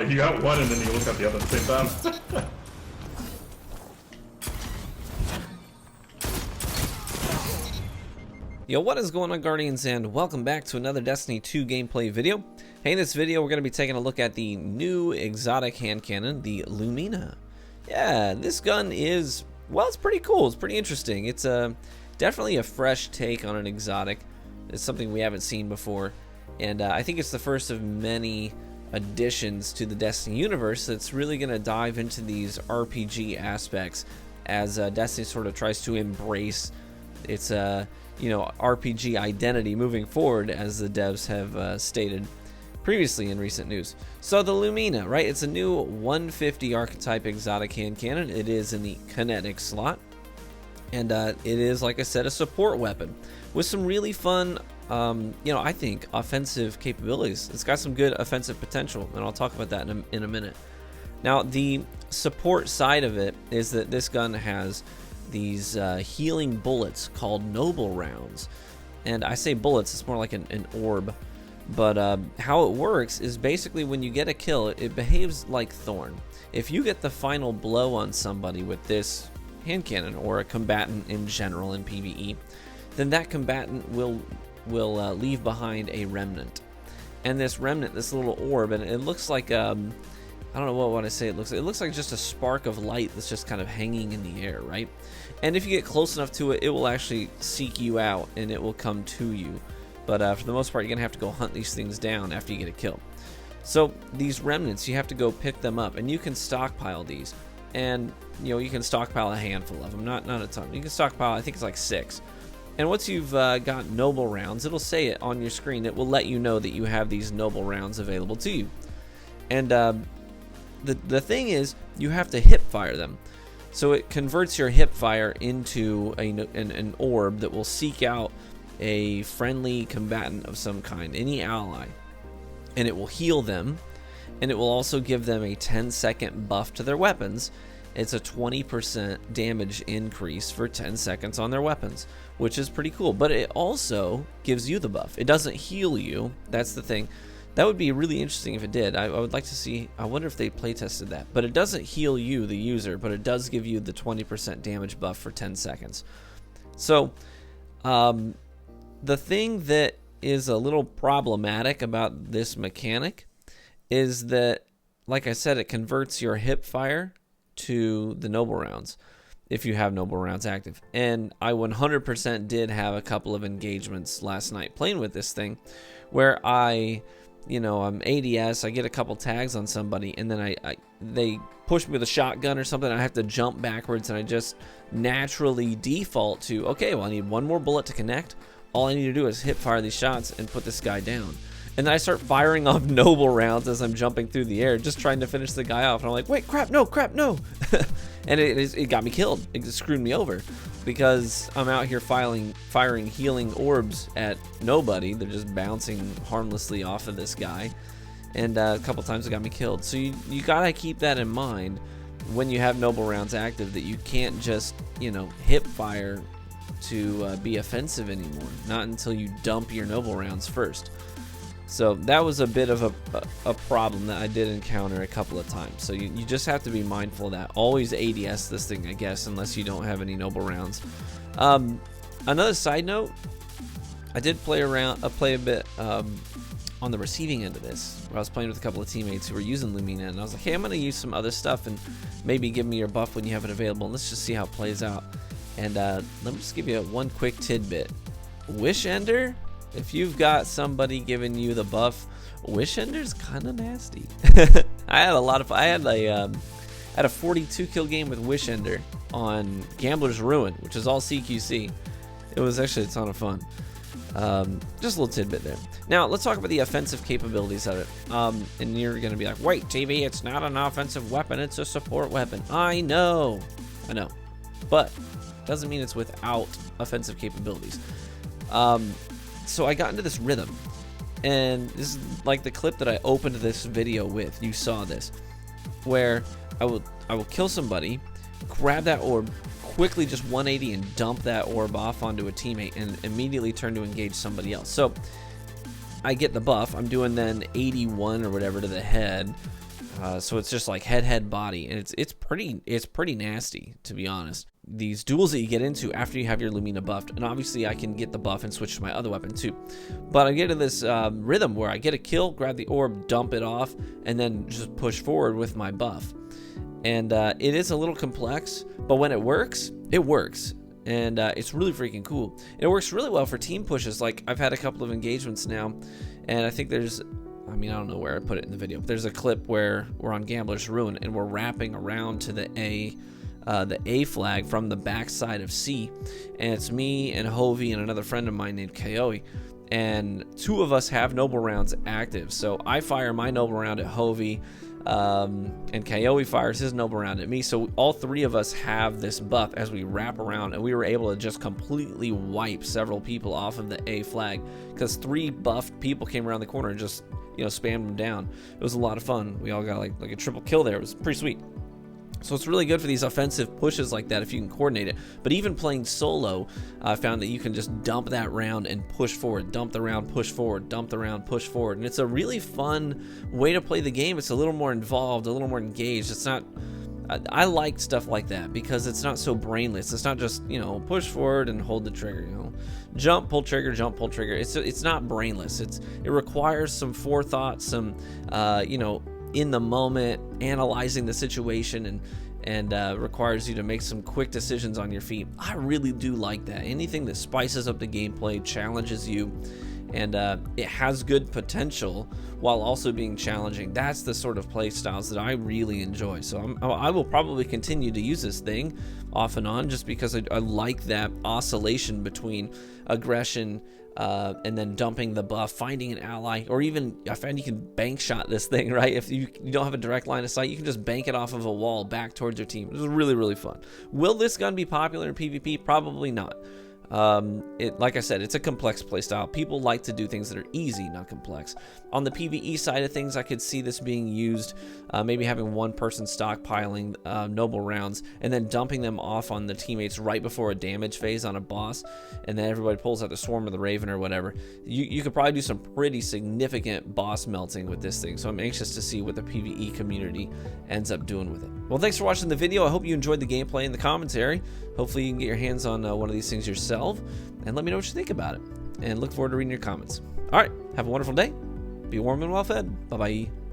If you got one and then you look at the other at the same time. Yo, what is going on, Guardians, and welcome back to another Destiny 2 gameplay video. Hey, in this video we're going to be taking a look at the new exotic hand cannon, the Lumina. Yeah, this gun is, well, it's pretty cool. It's pretty interesting. It's definitely a fresh take on an exotic. It's something we haven't seen before, and I think it's the first of many additions to the Destiny universe that's really going to dive into these RPG aspects as Destiny sort of tries to embrace its RPG identity moving forward, as the devs have stated previously in recent news. So the Lumina, right? It's a new 150 archetype exotic hand cannon. It is in the kinetic slot, and it is, like I said, a support weapon with some really fun, I think, offensive capabilities. It's got some good offensive potential, and I'll talk about that in a minute. Now, the support side of it is that this gun has these healing bullets called noble rounds, and I say bullets, it's more like an orb, but how it works is basically when you get a kill, it behaves like Thorn. If you get the final blow on somebody with this hand cannon, or a combatant in general in PvE, then that combatant will leave behind a remnant, and this remnant, this little orb, and it looks like I don't know what I say. It looks like just a spark of light that's just kind of hanging in the air, right? And if you get close enough to it, it will actually seek you out and it will come to you. But for the most part, you're gonna have to go hunt these things down after you get a kill. So these remnants, you have to go pick them up, and you can stockpile these. And you can stockpile a handful of them, not a ton. You can stockpile, I think it's like 6. And once you've got noble rounds, it'll say it on your screen. It will let you know that you have these noble rounds available to you. And the thing is, you have to hip fire them. So it converts your hip fire into an orb that will seek out a friendly combatant of some kind, any ally, and it will heal them, and it will also give them a 10-second buff to their weapons. It's a 20% damage increase for 10 seconds on their weapons, which is pretty cool. But it also gives you the buff. It doesn't heal you. That's the thing. That would be really interesting if it did. I would like to see, I wonder if they play tested that. But it doesn't heal you, the user, but it does give you the 20% damage buff for 10 seconds. So, the thing that is a little problematic about this mechanic is that, like I said, it converts your hip fire to the noble rounds if you have noble rounds active. And I 100% did have a couple of engagements last night playing with this thing where I'm ADS, I get a couple tags on somebody, and then they push me with a shotgun or something, and I have to jump backwards, and I just naturally default to, okay, well, I need one more bullet to connect. All I need to do is hip fire these shots and put this guy down. And then I start firing off noble rounds as I'm jumping through the air, just trying to finish the guy off. And I'm like, wait, crap, no. And it got me killed. It just screwed me over because I'm out here firing healing orbs at nobody. They're just bouncing harmlessly off of this guy. And a couple times it got me killed. So you gotta keep that in mind when you have noble rounds active, that you can't just, hip fire to be offensive anymore. Not until you dump your noble rounds first. So that was a bit of a problem that I did encounter a couple of times. So you just have to be mindful of that. Always ADS this thing, I guess, unless you don't have any noble rounds. Another side note, I did play a bit on the receiving end of this, where I was playing with a couple of teammates who were using Lumina, and I was like, hey, I'm going to use some other stuff and maybe give me your buff when you have it available, and let's just see how it plays out. And let me just give you one quick tidbit. Wish Ender, if you've got somebody giving you the buff, Wish Ender's kind of nasty. I had a 42 kill game with Wish Ender on Gambler's Ruin, which is all CQC. It was actually a ton of fun. Just a little tidbit there. Now let's talk about the offensive capabilities of it. And you're gonna be like, wait, TV, it's not an offensive weapon, it's a support weapon. I know, but doesn't mean it's without offensive capabilities. So I got into this rhythm, and this is like the clip that I opened this video with. You saw this, where I will kill somebody, grab that orb, quickly just 180 and dump that orb off onto a teammate, and immediately turn to engage somebody else. So I get the buff. I'm doing then 81 or whatever to the head, So it's just like head, body, and it's pretty nasty, to be honest. These duels that you get into after you have your Lumina buffed, and obviously I can get the buff and switch to my other weapon too. But I get in this rhythm where I get a kill, grab the orb, dump it off, and then just push forward with my buff. And it is a little complex, but when it works, it works. And it's really freaking cool. It works really well for team pushes. Like, I've had a couple of engagements now, and I think there's, I mean, I don't know where I put it in the video, but there's a clip where we're on Gambler's Ruin and we're wrapping around to the A flag from the backside of C, and it's me and Hovey and another friend of mine named Kaoi, and two of us have noble rounds active. So I fire my noble round at Hovey, and Kaoi fires his noble round at me. So all three of us have this buff as we wrap around, and we were able to just completely wipe several people off of the A flag because 3 buffed people came around the corner and just, you know, spammed them down. It was a lot of fun. We all got like a triple kill there. It was pretty sweet. So it's really good for these offensive pushes like that if you can coordinate it. But even playing solo, I found that you can just dump that round and push forward, dump the round, push forward, dump the round, push forward. And it's a really fun way to play the game. It's a little more involved, a little more engaged. It's not, I like stuff like that because it's not so brainless. It's not just, you know, push forward and hold the trigger, you know, jump, pull trigger, jump, pull trigger. It's not brainless. It requires some forethought, some, you know, in the moment, analyzing the situation, and requires you to make some quick decisions on your feet. I really do like that. Anything that spices up the gameplay, challenges you, and it has good potential while also being challenging. That's the sort of play styles that I really enjoy. So I will probably continue to use this thing off and on just because I like that oscillation between aggression and then dumping the buff, finding an ally, or even I find you can bank shot this thing, right? If you don't have a direct line of sight, you can just bank it off of a wall back towards your team. It was really, really fun. Will this gun be popular in PvP? Probably not. Like I said, it's a complex playstyle. People like to do things that are easy, not complex. On the PvE side of things, I could see this being used, maybe having one person stockpiling noble rounds and then dumping them off on the teammates right before a damage phase on a boss, and then everybody pulls out the Swarm or the Raven or whatever. You could probably do some pretty significant boss melting with this thing, so I'm anxious to see what the PvE community ends up doing with it. Well, thanks for watching the video. I hope you enjoyed the gameplay and the commentary. Hopefully you can get your hands on one of these things yourself, and let me know what you think about it. And look forward to reading your comments. All right, have a wonderful day. Be warm and well fed. Bye-bye.